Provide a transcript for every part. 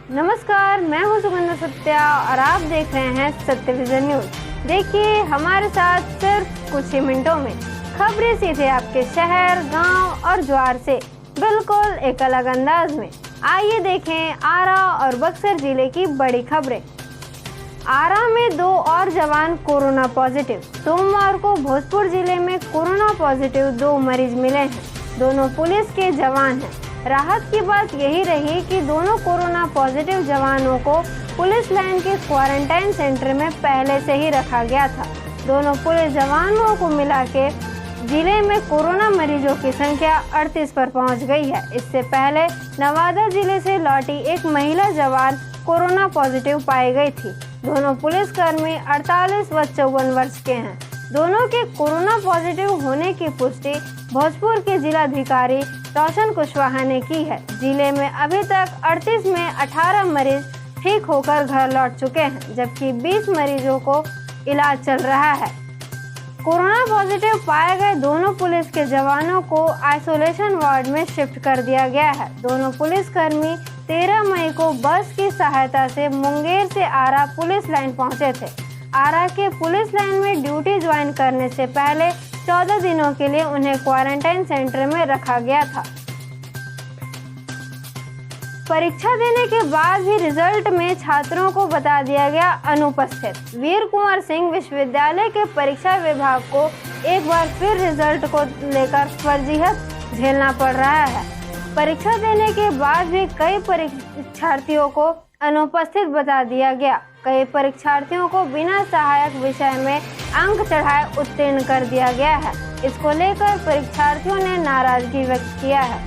नमस्कार, मैं हूं सुगंधा सत्या और आप देख रहे हैं सत्य विजन न्यूज। देखिए हमारे साथ सिर्फ कुछ ही मिनटों में खबरें सीधे आपके शहर, गांव और ज्वार से बिल्कुल एक अलग अंदाज में। आइए देखें आरा और बक्सर जिले की बड़ी खबरें। आरा में 2 और जवान कोरोना पॉजिटिव। सोमवार को भोजपुर जिले में कोरोना पॉजिटिव 2 मरीज मिले हैं। दोनों पुलिस के जवान हैं। राहत की बात यही रही कि दोनों कोरोना पॉजिटिव जवानों को पुलिस लाइन के क्वारंटाइन सेंटर में पहले से ही रखा गया था। दोनों पुलिस जवानों को मिला के जिले में कोरोना मरीजों की संख्या 38 पर पहुंच गई है। इससे पहले नवादा जिले से लौटी एक महिला जवान कोरोना पॉजिटिव पाई गई थी। दोनों पुलिसकर्मी 48 व 54 वर्ष के हैं। दोनों के कोरोना पॉजिटिव होने की पुष्टि भोजपुर के जिलाधिकारी रोशन कुशवाहा ने की है। जिले में अभी तक 38 में 18 मरीज ठीक होकर घर लौट चुके हैं, जबकि 20 मरीजों को इलाज चल रहा है। कोरोना पॉजिटिव पाए गए दोनों पुलिस के जवानों को आइसोलेशन वार्ड में शिफ्ट कर दिया गया है। दोनों पुलिसकर्मी 13 मई को बस की सहायता से मुंगेर से आरा पुलिस लाइन पहुंचे थे। आरा के पुलिस लाइन में ड्यूटी ज्वाइन करने से पहले 14 दिनों के लिए उन्हें क्वारंटाइन सेंटर में रखा गया था। परीक्षा देने के बाद भी रिजल्ट में छात्रों को बता दिया गया अनुपस्थित। वीर कुंवर सिंह विश्वविद्यालय के परीक्षा विभाग को एक बार फिर रिजल्ट को लेकर फर्जीहत झेलना पड़ रहा है। परीक्षा देने के बाद भी कई परीक्षार्थियों को अनुपस्थित बता दिया गया। कई परीक्षार्थियों को बिना सहायक विषय में अंक चढ़ाए उत्तीर्ण कर दिया गया है। इसको लेकर परीक्षार्थियों ने नाराजगी व्यक्त किया है।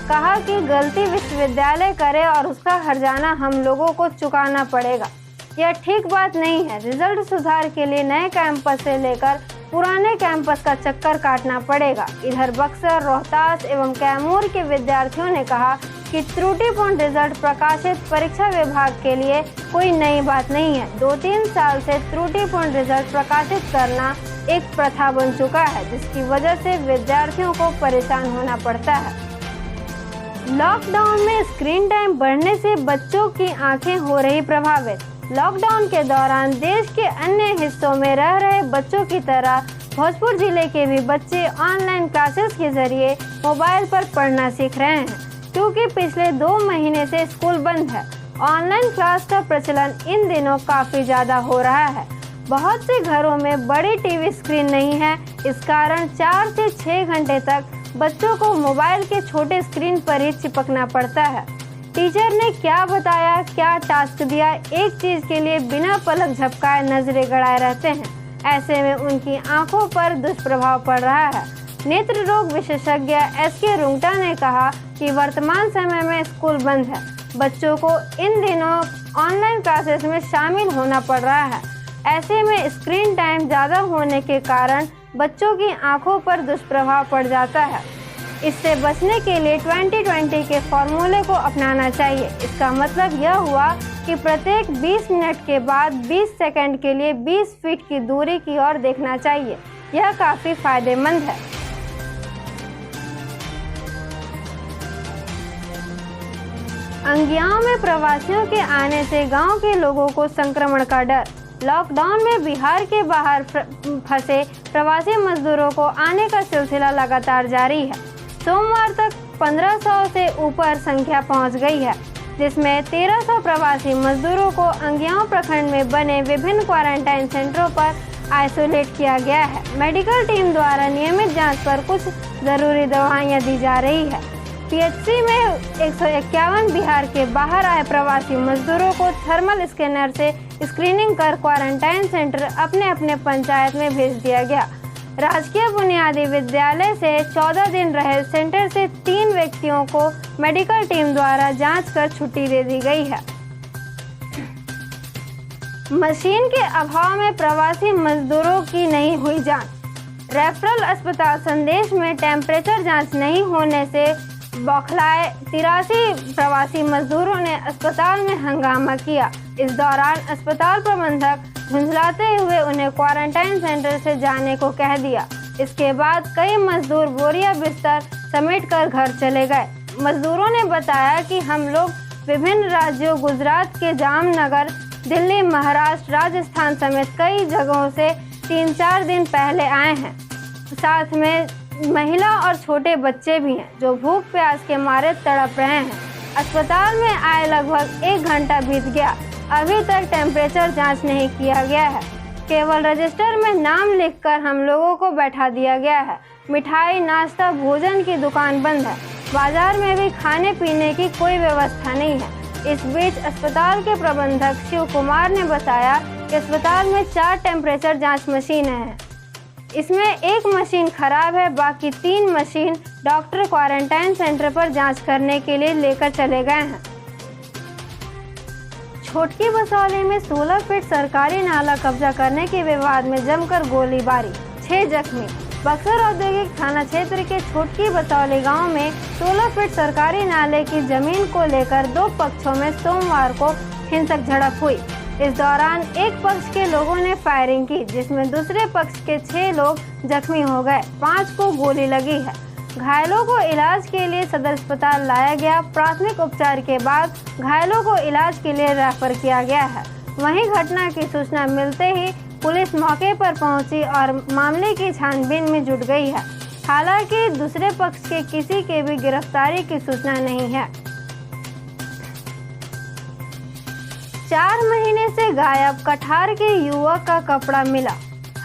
कहा कि गलती विश्वविद्यालय करे और उसका हर्जाना हम लोगों को चुकाना पड़ेगा। यह ठीक बात नहीं है। रिजल्ट सुधार के लिए नए कैंपस से लेकर पुराने कैंपस का चक्कर काटना पड़ेगा। इधर बक्सर, रोहतास एवं कैमूर के विद्यार्थियों ने कहा कि त्रुटिपूर्ण रिजल्ट प्रकाशित परीक्षा विभाग के लिए कोई नई बात नहीं है। 2-3 साल से त्रुटिपूर्ण रिजल्ट प्रकाशित करना एक प्रथा बन चुका है, जिसकी वजह से विद्यार्थियों को परेशान होना पड़ता है। लॉकडाउन में स्क्रीन टाइम बढ़ने से बच्चों की आंखें हो रही प्रभावित। लॉकडाउन के दौरान देश के अन्य हिस्सों में रह रहे बच्चों की तरह भोजपुर जिले के भी बच्चे ऑनलाइन क्लासेस के जरिए मोबाइल पर पढ़ना सीख रहे हैं। क्योंकि पिछले 2 महीने से स्कूल बंद है, ऑनलाइन क्लास का प्रचलन इन दिनों काफी ज्यादा हो रहा है। बहुत से घरों में बड़ी टीवी स्क्रीन नहीं है। इस कारण 4 से 6 घंटे तक बच्चों को मोबाइल के छोटे स्क्रीन पर ही चिपकना पड़ता है। टीचर ने क्या बताया, क्या टास्क दिया, एक चीज के लिए बिना पलक झपकाए नजरें गड़ाए रहते हैं। ऐसे में उनकी आंखों पर दुष्प्रभाव पड़ रहा है। नेत्र रोग विशेषज्ञ SK रुंगटा ने कहा कि वर्तमान समय में स्कूल बंद है। बच्चों को इन दिनों ऑनलाइन क्लासेस में शामिल होना पड़ रहा है। ऐसे में स्क्रीन टाइम ज़्यादा होने के कारण बच्चों की आंखों पर दुष्प्रभाव पड़ जाता है। इससे बचने के लिए 20-20 के फॉर्मूले को अपनाना चाहिए। इसका मतलब यह हुआ कि प्रत्येक 20 मिनट के बाद 20 सेकंड के लिए 20 फीट की दूरी की ओर देखना चाहिए। यह काफ़ी फायदेमंद है। अंगियाओं में प्रवासियों के आने से गांव के लोगों को संक्रमण का डर। लॉकडाउन में बिहार के बाहर फंसे प्रवासी मजदूरों को आने का सिलसिला लगातार जारी है। सोमवार तक 1500 से ऊपर संख्या पहुंच गई है, जिसमें 1300 प्रवासी मजदूरों को अंगियाओं प्रखंड में बने विभिन्न क्वारंटाइन सेंटरों पर आइसोलेट किया गया है। मेडिकल टीम द्वारा नियमित जांच पर कुछ जरूरी दवाइयां दी जा रही है। PHC में 151 बिहार के बाहर आए प्रवासी मजदूरों को थर्मल स्कैनर से स्क्रीनिंग कर क्वारंटाइन सेंटर अपने अपने पंचायत में भेज दिया गया। राजकीय बुनियादी विद्यालय से 14 दिन रहे सेंटर से 3 व्यक्तियों को मेडिकल टीम द्वारा जांच कर छुट्टी दे दी गई है। मशीन के अभाव में प्रवासी मजदूरों की नहीं हुई जांच। रेफरल अस्पताल संदेश में टेम्परेचर जांच नहीं होने से बौखलाए 83 प्रवासी मजदूरों ने अस्पताल में हंगामा किया। इस दौरान अस्पताल प्रबंधक झुंझलाते हुए उन्हें क्वारंटाइन सेंटर से जाने को कह दिया। इसके बाद कई मजदूर बोरिया बिस्तर समेटकर घर चले गए। मजदूरों ने बताया कि हम लोग विभिन्न राज्यों गुजरात के जामनगर, दिल्ली, महाराष्ट्र, राजस्थान समेत कई जगहों से 3-4 दिन पहले आए हैं। साथ में महिला और छोटे बच्चे भी हैं जो भूख प्यास के मारे तड़प रहे हैं। अस्पताल में आए लगभग 1 घंटा बीत गया, अभी तक टेम्परेचर जांच नहीं किया गया है। केवल रजिस्टर में नाम लिखकर हम लोगों को बैठा दिया गया है। मिठाई, नाश्ता, भोजन की दुकान बंद है। बाजार में भी खाने पीने की कोई व्यवस्था नहीं है। इस बीच अस्पताल के प्रबंधक शिव कुमार ने बताया कि अस्पताल में 4 टेम्परेचर जाँच मशीनें हैं। इसमें एक मशीन खराब है, बाकी 3 मशीन डॉक्टर क्वारंटाइन सेंटर पर जांच करने के लिए लेकर चले गए हैं। छोटकी बसौली में 16 फीट सरकारी नाला कब्जा करने के विवाद में जमकर गोलीबारी, 6 जख्मी। बक्सर औद्योगिक थाना क्षेत्र के छोटकी बसौली गांव में 16 फीट सरकारी नाले की जमीन को लेकर 2 पक्षों में सोमवार को हिंसक झड़प हुई। इस दौरान एक पक्ष के लोगों ने फायरिंग की, जिसमें दूसरे पक्ष के 6 लोग जख्मी हो गए, 5 को गोली लगी है। घायलों को इलाज के लिए सदर अस्पताल लाया गया। प्राथमिक उपचार के बाद घायलों को इलाज के लिए रेफर किया गया है। वहीं घटना की सूचना मिलते ही पुलिस मौके पर पहुंची और मामले की छानबीन में जुट गई है। हालांकि दूसरे पक्ष के किसी के भी गिरफ्तारी की सूचना नहीं है। 4 महीने से गायब कठार के युवक का कपड़ा मिला,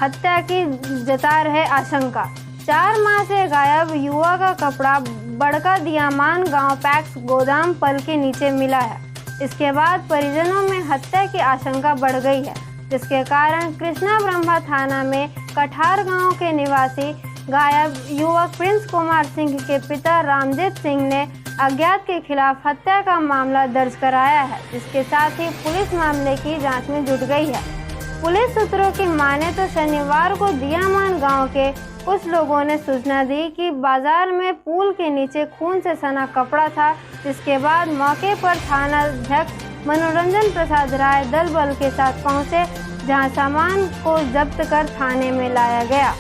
हत्या की जता रहे आशंका। 4 माह से गायब युवक का कपड़ा बड़का दियामान गांव पैक्स गोदाम पल के नीचे मिला है। इसके बाद परिजनों में हत्या की आशंका बढ़ गई है, जिसके कारण कृष्णा ब्रह्मा थाना में कठार गांव के निवासी गायब युवक प्रिंस कुमार सिंह के पिता रामजीत सिंह ने अज्ञात के खिलाफ हत्या का मामला दर्ज कराया है। इसके साथ ही पुलिस मामले की जांच में जुट गई है। पुलिस सूत्रों की माने तो शनिवार को दियामान गांव के कुछ लोगों ने सूचना दी कि बाजार में पुल के नीचे खून से सना कपड़ा था, जिसके बाद मौके पर थाना अध्यक्ष मनोरंजन प्रसाद राय दल बल के साथ पहुंचे, जहां सामान को जब्त कर थाने में लाया गया।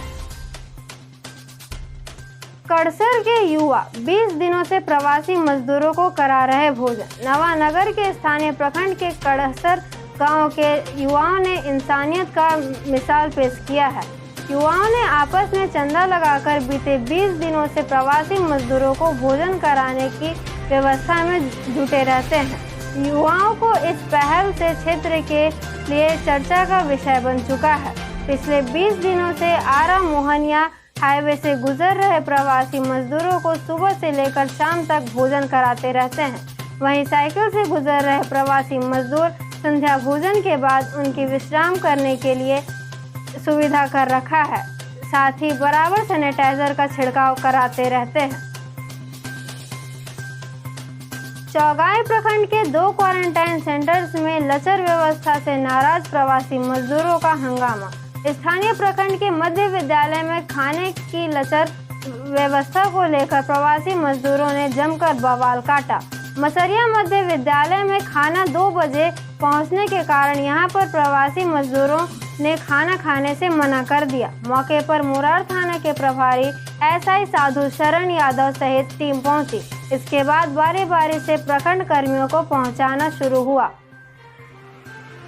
कड़सर के युवा 20 दिनों से प्रवासी मजदूरों को करा रहे भोजन। नवानगर के स्थानीय प्रखंड के कड़सर गांव के युवाओं ने इंसानियत का मिसाल पेश किया है। युवाओं ने आपस में चंदा लगाकर बीते 20 दिनों से प्रवासी मजदूरों को भोजन कराने की व्यवस्था में जुटे रहते हैं। युवाओं को इस पहल से क्षेत्र के लिए चर्चा का विषय बन चुका है। पिछले 20 दिनों से आरा मोहनिया हाईवे से गुजर रहे प्रवासी मजदूरों को सुबह से लेकर शाम तक भोजन कराते रहते हैं। वहीं साइकिल से गुजर रहे प्रवासी मजदूर संध्या भोजन के बाद उनकी विश्राम करने के लिए सुविधा कर रखा है। साथ ही बराबर सैनिटाइजर का छिड़काव कराते रहते हैं। चौगाई प्रखंड के 2 क्वारंटाइन सेंटर्स में लचर व्यवस्था से नाराज प्रवासी मजदूरों का हंगामा। स्थानीय प्रखंड के मध्य विद्यालय में खाने की लचर व्यवस्था को लेकर प्रवासी मजदूरों ने जमकर बवाल काटा। मसरिया मध्य विद्यालय में खाना 2 बजे पहुंचने के कारण यहां पर प्रवासी मजदूरों ने खाना खाने से मना कर दिया। मौके पर मुरार थाना के प्रभारी एसआई साधु शरण यादव सहित टीम पहुंची। इसके बाद बारी बारी से प्रखंड कर्मियों को पहुंचाना शुरू हुआ।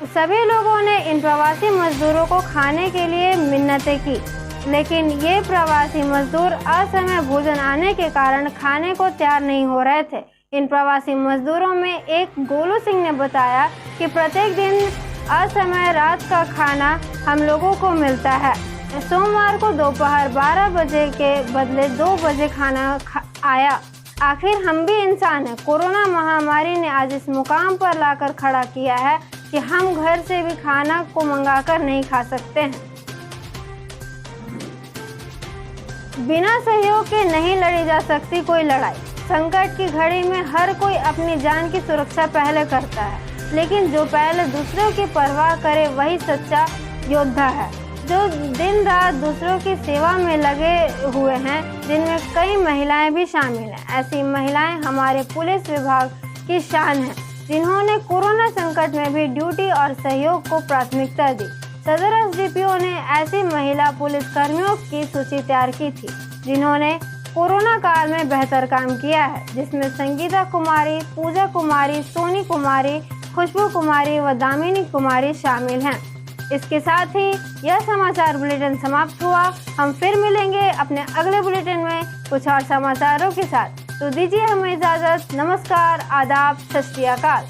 सभी लोगों ने इन प्रवासी मजदूरों को खाने के लिए मिन्नतें की, लेकिन ये प्रवासी मजदूर असमय भोजन आने के कारण खाने को तैयार नहीं हो रहे थे। इन प्रवासी मजदूरों में एक गोलू सिंह ने बताया कि प्रत्येक दिन असमय रात का खाना हम लोगों को मिलता है। सोमवार को दोपहर 12 बजे के बदले 2 बजे खाना आया। आखिर हम भी इंसान हैं। कोरोना महामारी ने आज इस मुकाम पर लाकर खड़ा किया है कि हम घर से भी खाना को मंगाकर नहीं खा सकते हैं। बिना सहयोग के नहीं लड़ी जा सकती कोई लड़ाई। संकट की घड़ी में हर कोई अपनी जान की सुरक्षा पहले करता है, लेकिन जो पहले दूसरों की परवाह करे वही सच्चा योद्धा है, जो दिन रात दूसरों की सेवा में लगे हुए हैं, जिनमें कई महिलाएं भी शामिल हैं। ऐसी महिलाएं हमारे पुलिस विभाग की शान है, जिन्होंने कोरोना संकट में भी ड्यूटी और सहयोग को प्राथमिकता दी। सदर एसडीपीओ ने ऐसी महिला पुलिस कर्मियों की सूची तैयार की थी, जिन्होंने कोरोना काल में बेहतर काम किया है, जिसमें संगीता कुमारी, पूजा कुमारी, सोनी कुमारी, खुशबू कुमारी व दामिनी कुमारी शामिल हैं। इसके साथ ही यह समाचार बुलेटिन समाप्त हुआ। हम फिर मिलेंगे अपने अगले बुलेटिन में कुछ और समाचारों के साथ। तो दीजिए हमें इजाजत। नमस्कार, आदाब, सत श्री अकाल।